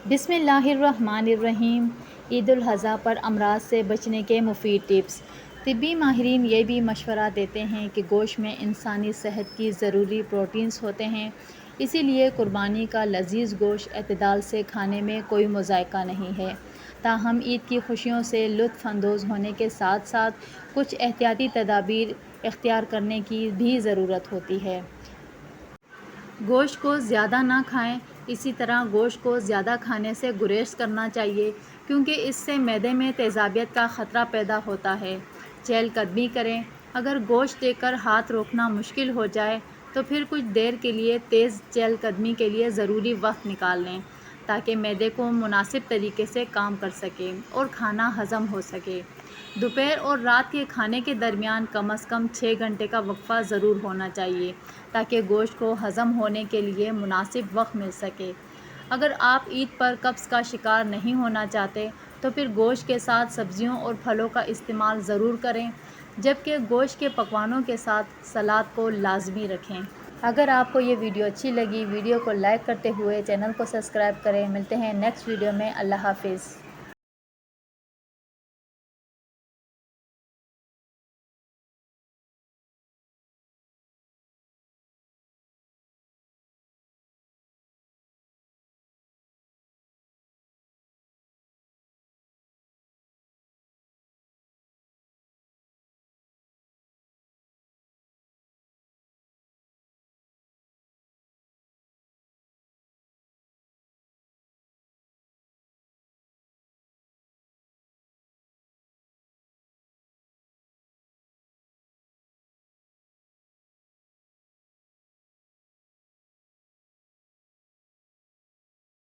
बिस्मिल्लाहिर्रहमानिर्रहीम। ईद उल अज़हा पर अमराज से बचने के मुफीद टिप्स। तिब्बी माहिरीन ये भी मशवरा देते हैं कि गोश्त में इंसानी सेहत की ज़रूरी प्रोटीन्स होते हैं, इसीलिए कुर्बानी का लजीज गोश्त एतदाल से खाने में कोई मुज़ायका नहीं है। ताहम ईद की खुशियों से लुत्फ़ अंदोज़ होने के साथ साथ कुछ एहतियाती तदाबीर इख्तियार करने की भी ज़रूरत होती है। गोश्त को ज़्यादा ना खाएं। इसी तरह गोश्त को ज़्यादा खाने से गुरेज करना चाहिए, क्योंकि इससे मैदे में तेज़ाबियत का ख़तरा पैदा होता है। चहलकदमी करें। अगर गोश्त देकर हाथ रोकना मुश्किल हो जाए तो फिर कुछ देर के लिए तेज़ चहलकदमी के लिए ज़रूरी वक्त निकाल लें, ताकि मैदे को मुनासिब तरीके से काम कर सके और खाना हज़म हो सके। दोपहर और रात के खाने के दरमियान कम से कम 6 घंटे का वक्फ़ा ज़रूर होना चाहिए, ताकि गोश्त को हज़म होने के लिए मुनासिब वक्त मिल सके। अगर आप ईद पर कब्ज़ का शिकार नहीं होना चाहते तो फिर गोश्त के साथ सब्ज़ियों और फलों का इस्तेमाल ज़रूर करें, जबकि गोश्त के पकवानों के साथ सलाद को लाजमी रखें। अगर आपको ये वीडियो अच्छी लगी, वीडियो को लाइक करते हुए चैनल को सब्सक्राइब करें। मिलते हैं नेक्स्ट वीडियो में। अल्लाह हाफिज़।